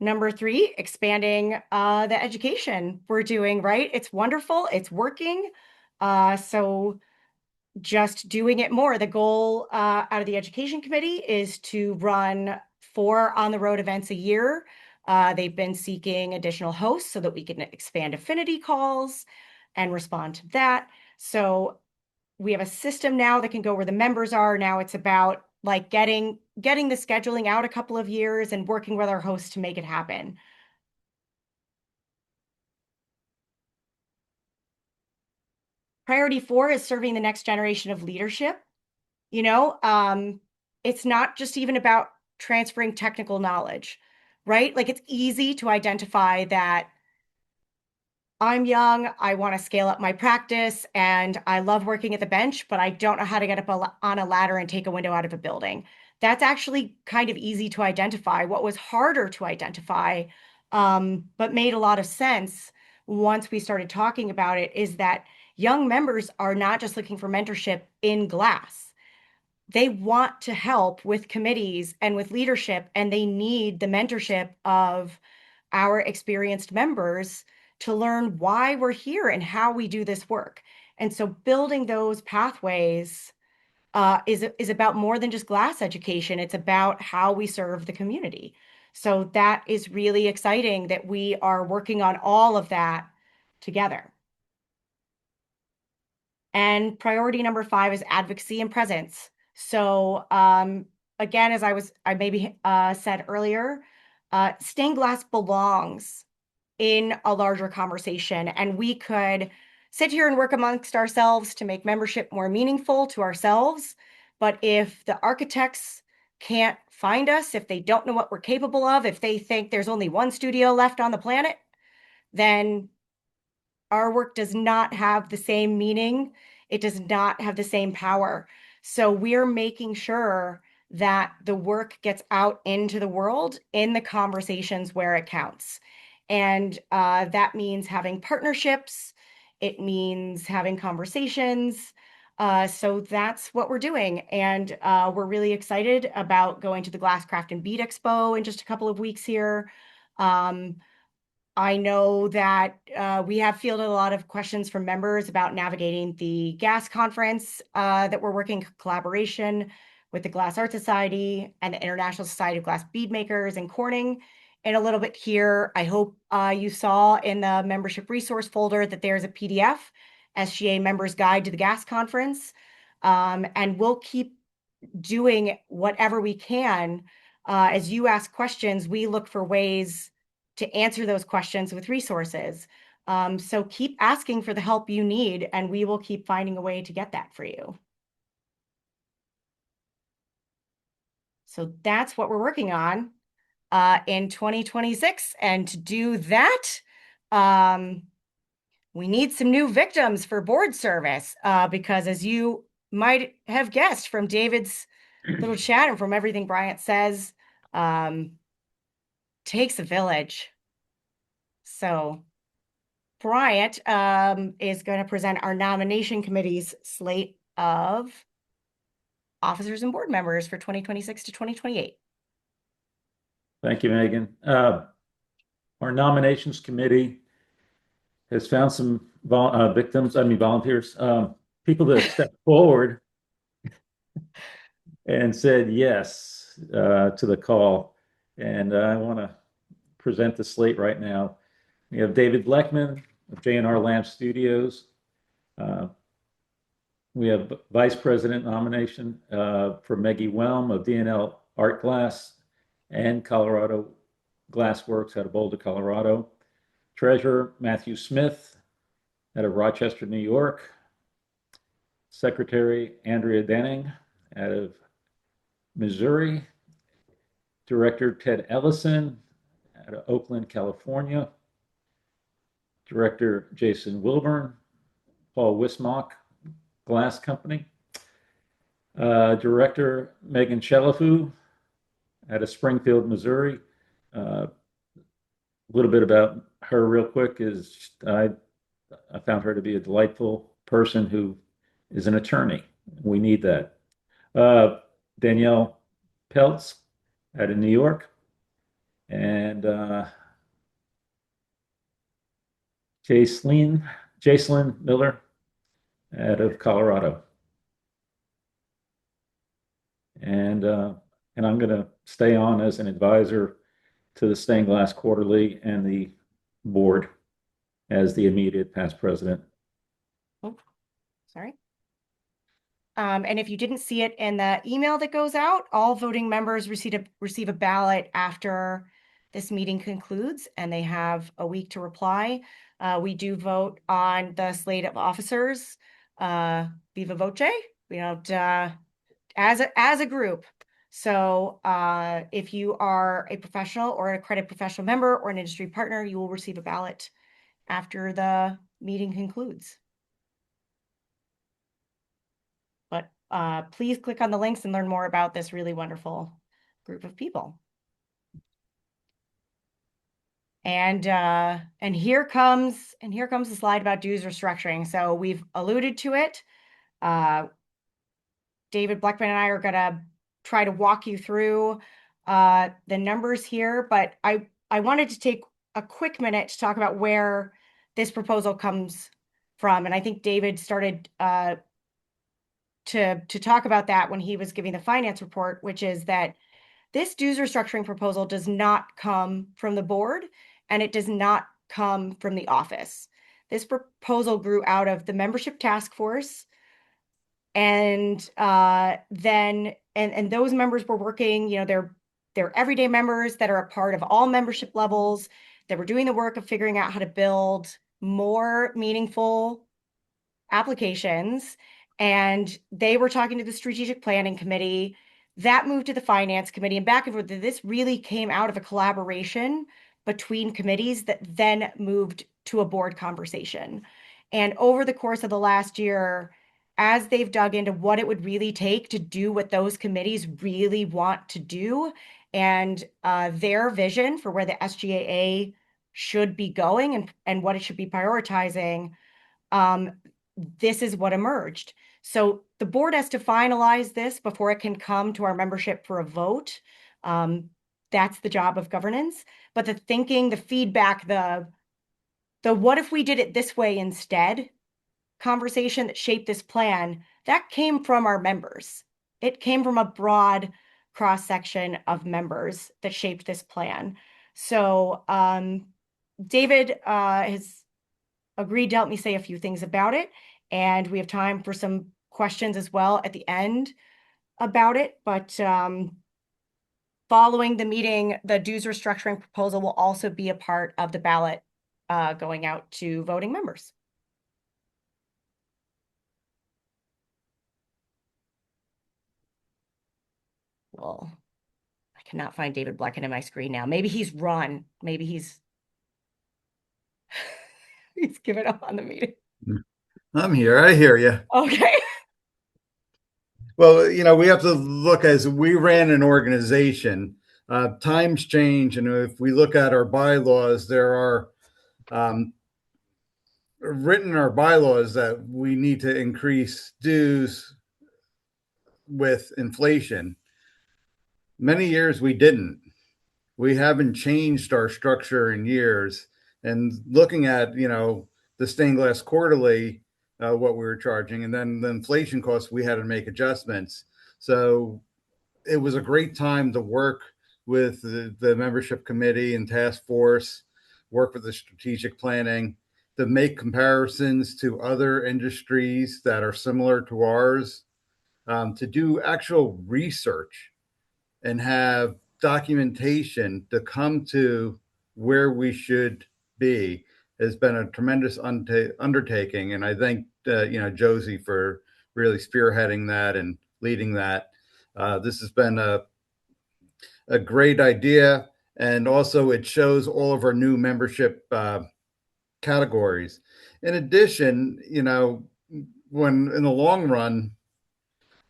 Number 3, expanding the education we're doing, right? It's wonderful. It's working. So just doing it more. The goal out of the education committee is to run 4 on-the-road events a year. They've been seeking additional hosts so that we can expand affinity calls and respond to that. So we have a system now that can go where the members are. Now it's about like getting the scheduling out a couple of years and working with our hosts to make it happen. Priority 4 is serving the next generation of leadership. It's not just even about transferring technical knowledge, right? Like it's easy to identify that I'm young, I want to scale up my practice, and I love working at the bench, but I don't know how to get up on a ladder and take a window out of a building. That's actually kind of easy to identify. What was harder to identify, but made a lot of sense once we started talking about it, is that young members are not just looking for mentorship in glass. They want to help with committees and with leadership, and they need the mentorship of our experienced members to learn why we're here and how we do this work. And so building those pathways is about more than just glass education. It's about how we serve the community. So that is really exciting that we are working on all of that together. And priority number 5 is advocacy and presence. So again, as I maybe said earlier, stained glass belongs in a larger conversation, and we could sit here and work amongst ourselves to make membership more meaningful to ourselves. But if the architects can't find us, if they don't know what we're capable of, if they think there's only one studio left on the planet, then our work does not have the same meaning. It does not have the same power. So we're making sure that the work gets out into the world in the conversations where it counts. And that means having partnerships. It means having conversations. So that's what we're doing. And we're really excited about going to the Glasscraft and Bead Expo in just a couple of weeks here. I know that we have fielded a lot of questions from members about navigating the gas conference that we're working in collaboration with the Glass Art Society and the International Society of Glass Bead Makers in Corning. And a little bit here, I hope you saw in the membership resource folder that there's a PDF, SGA Members Guide to the Gas Conference. And we'll keep doing whatever we can. As you ask questions, we look for ways to answer those questions with resources. So keep asking for the help you need, and we will keep finding a way to get that for you. So that's what we're working on in 2026. And to do that, we need some new victims for board service because as you might have guessed from David's little chat and from everything Bryant says, takes a village. So Bryant is going to present our nomination committee's slate of officers and board members for 2026 to 2028. Thank you, Megan. Our nominations committee has found some volunteers, people that stepped forward and said yes to the call. And I want to present the slate right now. We have David Bleckman of J&R Lamp Studios. We have Vice President nomination for Meggie Whelm of D&L Art Glass and Colorado Glassworks out of Boulder, Colorado. Treasurer Matthew Smith out of Rochester, New York. Secretary Andrea Denning out of Missouri. Director Ted Ellison out of Oakland, California. Director Jason Wilburn, Paul Wismock Glass Company. Director Megan Chelafu out of Springfield, Missouri. A little bit about her real quick is I found her to be a delightful person who is an attorney. We need that. Danielle Peltz out of New York. And Jacelyn Miller out of Colorado. And I'm going to stay on as an advisor to the Stained Glass Quarterly and the board as the immediate past president. Oh, sorry. And if you didn't see it in the email that goes out, all voting members receive a ballot after this meeting concludes, and they have a week to reply. We do vote on the slate of officers, viva voce. We don't as a group. So if you are a professional or an accredited professional member or an industry partner, you will receive a ballot after the meeting concludes. But please click on the links and learn more about this really wonderful group of people. And here comes the slide about dues restructuring. So we've alluded to it. David Bleckman and I are going to try to walk you through the numbers here, but I wanted to take a quick minute to talk about where this proposal comes from. And I think David started to talk about that when he was giving the finance report, which is that this dues restructuring proposal does not come from the board and it does not come from the office. This proposal grew out of the membership task force, and then those members were working, they're everyday members that are a part of all membership levels that were doing the work of figuring out how to build more meaningful applications. And they were talking to the strategic planning committee that moved to the finance committee and back and forth. This really came out of a collaboration between committees that then moved to a board conversation. And over the course of the last year, as they've dug into what it would really take to do what those committees really want to do and their vision for where the SGAA should be going and what it should be prioritizing, this is what emerged. So the board has to finalize this before it can come to our membership for a vote. That's the job of governance. But the thinking, the feedback, the what if we did it this way instead conversation that shaped this plan, that came from our members. It came from a broad cross section of members that shaped this plan. So David has agreed to help me say a few things about it, and we have time for some questions as well at the end about it. But following the meeting, the dues restructuring proposal will also be a part of the ballot going out to voting members. Well, I cannot find David Blecken in my screen now. Maybe he's run. Maybe he's he's given up on the meeting. I'm here. I hear you. Okay. Well, we have to look as we ran an organization. Times change, and if we look at our bylaws, there are written in our bylaws that we need to increase dues with inflation. Many years we didn't. We haven't changed our structure in years. And looking at, the stained glass quarterly, what we were charging, and then the inflation costs, we had to make adjustments. So it was a great time to work with the membership committee and task force, work with the strategic planning, to make comparisons to other industries that are similar to ours, to do actual research and have documentation to come to where we should be has been a tremendous undertaking. And I thank Josie for really spearheading that and leading that. This has been a great idea, and also it shows all of our new membership categories. In addition, when in the long run,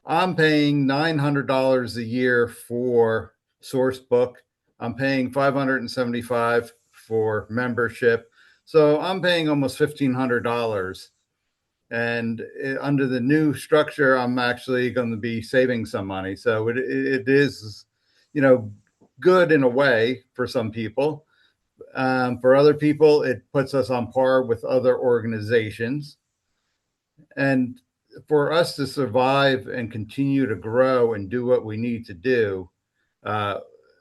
I'm paying $900 a year for Sourcebook. I'm paying $575 for membership. So I'm paying almost $1,500. And under the new structure, I'm actually going to be saving some money. So it is, good in a way for some people. For other people, it puts us on par with other organizations. And for us to survive and continue to grow and do what we need to do,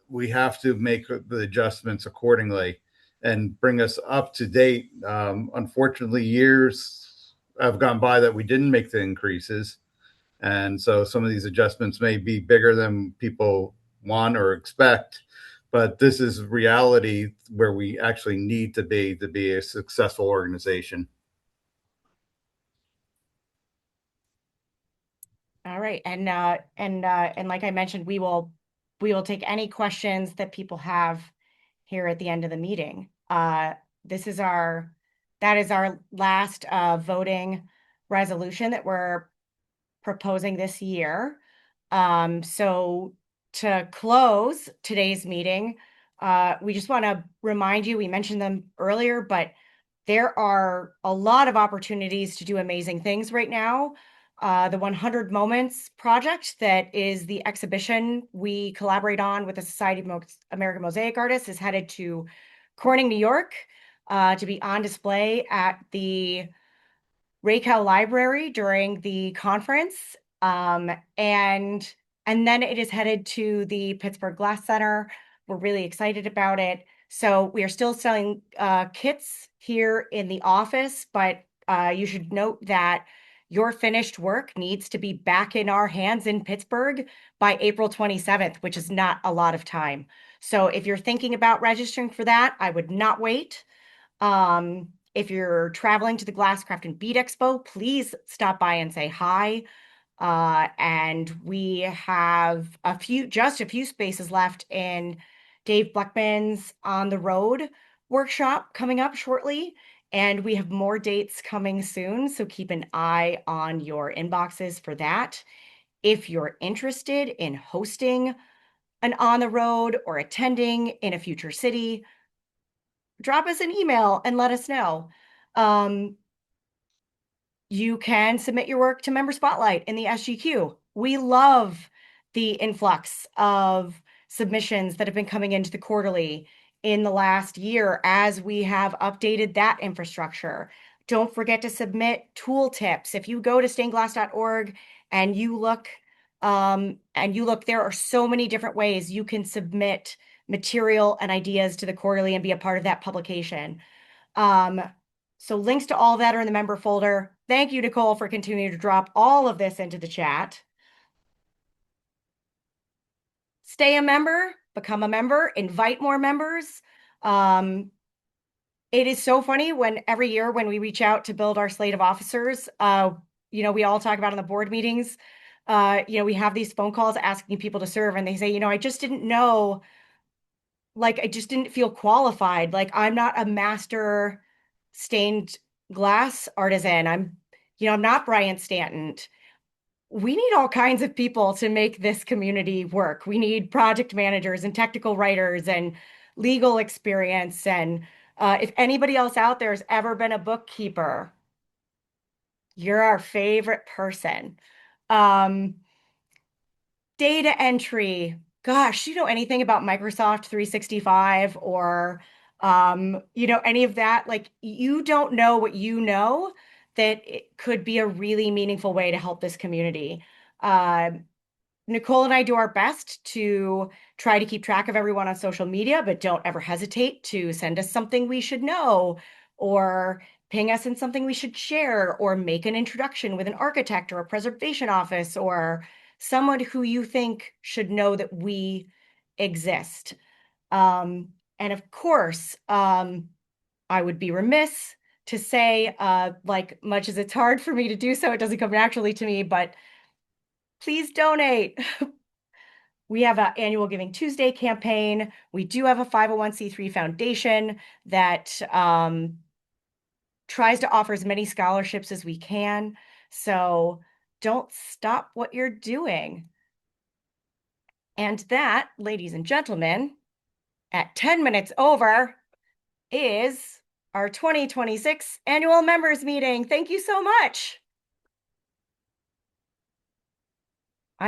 we have to make the adjustments accordingly and bring us up to date. Unfortunately, years have gone by that we didn't make the increases. And so some of these adjustments may be bigger than people want or expect. But this is reality where we actually need to be a successful organization. All right. And like I mentioned, we will take any questions that people have here at the end of the meeting. That is our last voting resolution that we're proposing this year. So to close today's meeting, we just want to remind you, we mentioned them earlier, but there are a lot of opportunities to do amazing things right now. The 100 Moments project, that is the exhibition we collaborate on with the Society of American Mosaic Artists, is headed to Corning, New York, to be on display at the Raykel Library during the conference. And then it is headed to the Pittsburgh Glass Center. We're really excited about it. So we are still selling kits here in the office, but you should note that your finished work needs to be back in our hands in Pittsburgh by April 27th, which is not a lot of time. So if you're thinking about registering for that, I would not wait. If you're traveling to the Glasscraft and Bead Expo, please stop by and say hi. And we have just a few spaces left in Dave Bleckman's On the Road workshop coming up shortly. And we have more dates coming soon, so keep an eye on your inboxes for that. If you're interested in hosting an on the road or attending in a future city, drop us an email and let us know. You can submit your work to Member Spotlight in the SGQ. We love the influx of submissions that have been coming into the quarterly in the last year as we have updated that infrastructure. Don't forget to submit tooltips. If you go to stainedglass.org and you look, there are so many different ways you can submit material and ideas to the quarterly and be a part of that publication. So links to all that are in the member folder. Thank you, Nicole, for continuing to drop all of this into the chat. Stay a member, become a member, invite more members. It is so funny when every year when we reach out to build our slate of officers, we all talk about in the board meetings, we have these phone calls asking people to serve, and they say, I just didn't know, like, I just didn't feel qualified. Like, I'm not a master stained glass artisan. I'm not Brian Stanton. We need all kinds of people to make this community work. We need project managers and technical writers and legal experience. And if anybody else out there has ever been a bookkeeper, you're our favorite person. Data entry. Gosh, you know anything about Microsoft 365 or any of that? Like, you don't know what you know that it could be a really meaningful way to help this community. Nicole and I do our best to try to keep track of everyone on social media, but don't ever hesitate to send us something we should know or ping us in something we should share or make an introduction with an architect or a preservation office or someone who you think should know that we exist. And of course, I would be remiss to say, like, much as it's hard for me to do so, it doesn't come naturally to me, but please donate. We have an annual Giving Tuesday campaign. We do have a 501c3 foundation that tries to offer as many scholarships as we can. So don't stop what you're doing. And that, ladies and gentlemen, at 10 minutes over is our 2026 annual members meeting. Thank you so much.